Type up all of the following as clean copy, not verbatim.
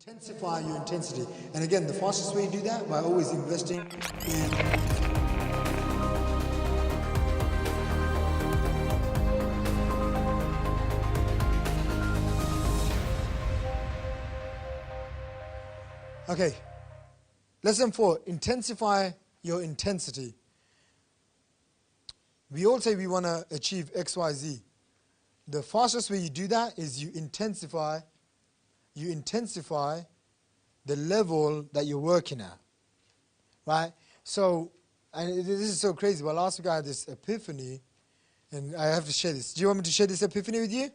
Intensify your intensity. And again, the fastest way to do that by always investing in. Okay, lesson 4, intensify your intensity. We all say we want to achieve X, Y, Z. The fastest way you do that is you intensify the level that you're working at, right? So, and this is so crazy, but last week I had this epiphany, and I have to share this. Do you want me to share this epiphany with you? Yes.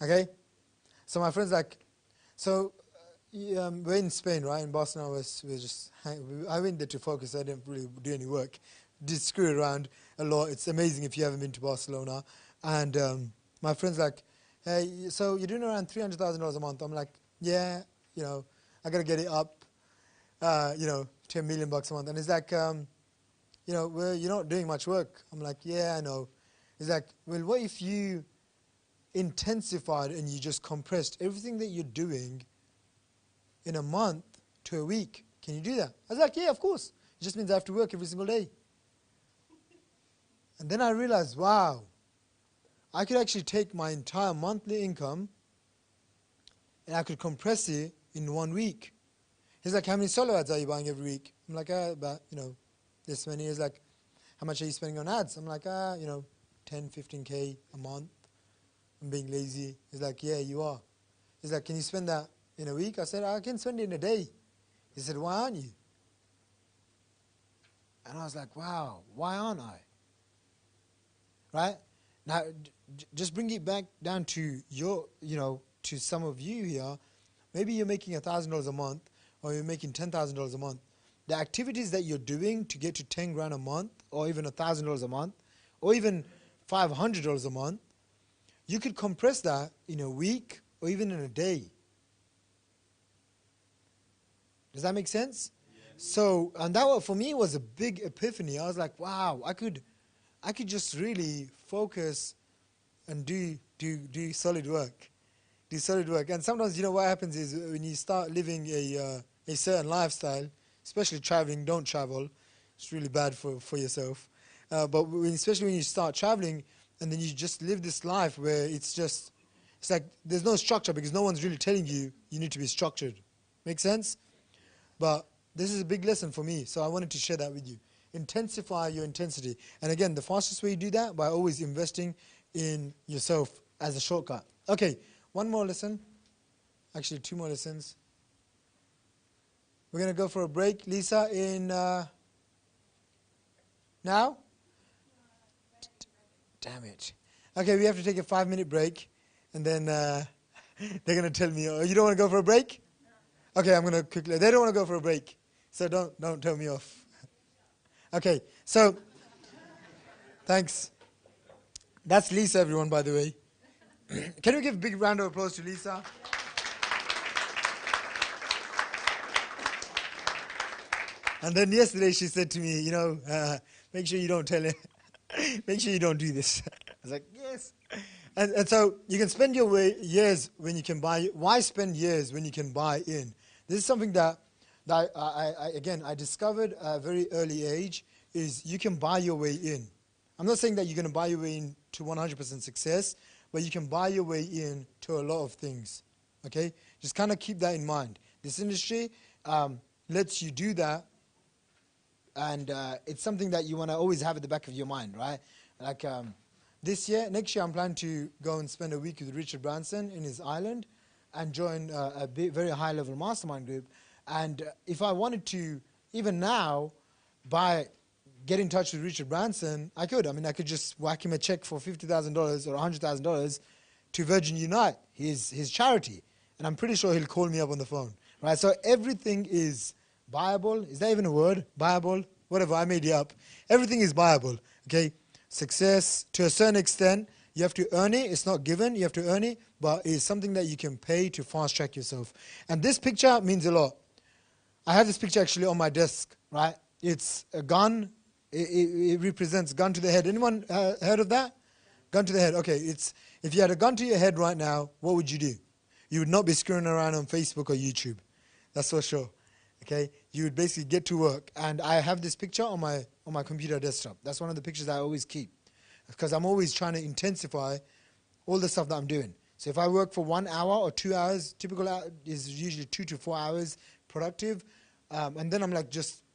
Okay? So my friend's like, we're in Spain, right? In Barcelona, I went there to focus. I didn't really do any work. Did screw around a lot. It's amazing if you haven't been to Barcelona. And my friend's like, hey, so you're doing around $300,000 a month. I'm like, yeah, I got to get it up, to $1 million a month. And he's like, well, you're not doing much work. I'm like, yeah, I know. He's like, well, what if you intensified and you just compressed everything that you're doing in a month to a week? Can you do that? I was like, yeah, of course. It just means I have to work every single day. And then I realized, wow, I could actually take my entire monthly income and I could compress it in 1 week. He's like, how many solo ads are you buying every week? I'm like, about, this many. He's like, how much are you spending on ads? I'm like, 10, 15K a month. I'm being lazy. He's like, yeah, you are. He's like, can you spend that in a week? I said, I can spend it in a day. He said, why aren't you? And I was like, wow, why aren't I? Right? Now, just bring it back down to to some of you here. Maybe you're making $1,000 a month, or you're making $10,000 a month. The activities that you're doing to get to 10 grand a month, or even $1,000 a month, or even $500 a month, you could compress that in a week or even in a day. Does that make sense? Yeah. So, and that for me was a big epiphany. I was like, wow, I could just really focus and do solid work. Do solid work. And sometimes, what happens is when you start living a certain lifestyle, especially traveling, don't travel. It's really bad for yourself. But especially when you start traveling and then you just live this life where it's like there's no structure because no one's really telling you need to be structured. Make sense? But this is a big lesson for me, so I wanted to share that with you. Intensify your intensity. And again, the fastest way you do that by always investing in yourself as a shortcut. Okay, one more lesson. Actually, 2 more lessons. We're going to go for a break. Lisa, in now? Damn it. Okay, we have to take a 5-minute break. And then they're going to tell me, oh, you don't want to go for a break? Okay, I'm going to quickly. They don't want to go for a break. So don't tell me off. Okay, so thanks. That's Lisa, everyone, by the way. Can we give a big round of applause to Lisa? And then yesterday she said to me, make sure you don't tell him. Make sure you don't do this. I was like, yes. And so you can spend your years when you can buy. Why spend years when you can buy in? This is something that I discovered at a very early age, is you can buy your way in. I'm not saying that you're going to buy your way in to 100% success, but you can buy your way in to a lot of things. Okay? Just kind of keep that in mind. This industry lets you do that, and it's something that you want to always have at the back of your mind, right? Like next year, I'm planning to go and spend a week with Richard Branson in his island and join a very high-level mastermind group. And if I wanted to, even now, get in touch with Richard Branson, I could. I could just whack him a check for $50,000 or $100,000 to Virgin Unite, his charity. And I'm pretty sure he'll call me up on the phone. Right? So everything is buyable. Is that even a word? Buyable? Whatever, I made it up. Everything is buyable. Okay? Success, to a certain extent, you have to earn it. It's not given. You have to earn it. But it's something that you can pay to fast-track yourself. And this picture means a lot. I have this picture actually on my desk, right? It's a gun. It represents gun to the head. Anyone heard of that? Gun to the head. Okay, if you had a gun to your head right now, what would you do? you would not be screwing around on Facebook or YouTube. That's for sure. Okay, you would basically get to work. And I have this picture on my computer desktop. That's one of the pictures I always keep, because I'm always trying to intensify all the stuff that I'm doing. So if I work for 1 hour or 2 hours, typical is usually 2 to 4 hours productive, and then I'm like,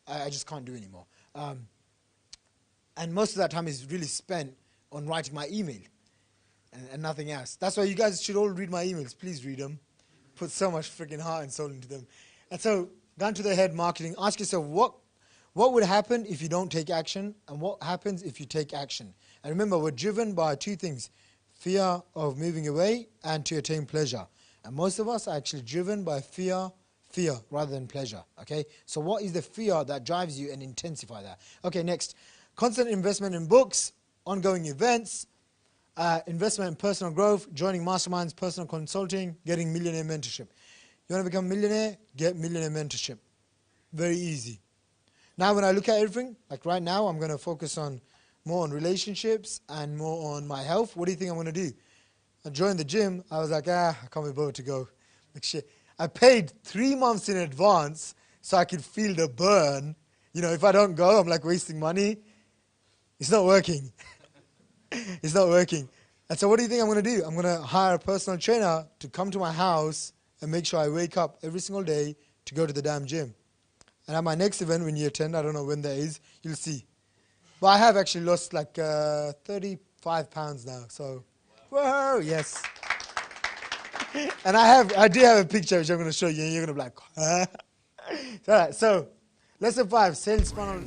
I just can't do anymore. And most of that time is really spent on writing my email and nothing else. That's why you guys should all read my emails. Please read them. Put so much freaking heart and soul into them. And so, gun to the head marketing. Ask yourself, what would happen if you don't take action, and what happens if you take action? And remember, we're driven by two things: fear of moving away and to attain pleasure. And most of us are actually driven by fear rather than pleasure. Okay, so what is the fear that drives you, and intensify that? Okay, next, constant investment in books, ongoing events, investment in personal growth, joining masterminds, personal consulting, getting millionaire mentorship. You want to become a millionaire? Get millionaire mentorship. Very easy. Now when I look at everything, like right now, I'm going to focus more on relationships and more on my health. What do you think I'm going to do? I joined the gym. I was like, I can't be bothered to go. Like shit. I paid 3 months in advance so I could feel the burn. You know, if I don't go, I'm like wasting money. It's not working. It's not working. And so what do you think I'm going to do? I'm going to hire a personal trainer to come to my house and make sure I wake up every single day to go to the damn gym. And at my next event, when you attend, I don't know when that is, you'll see. But I have actually lost like 35 pounds now. So, whoa, yes. And I do have a picture which I'm going to show you, and you're going to be like, huh? All right, so lesson 5, sales funnel.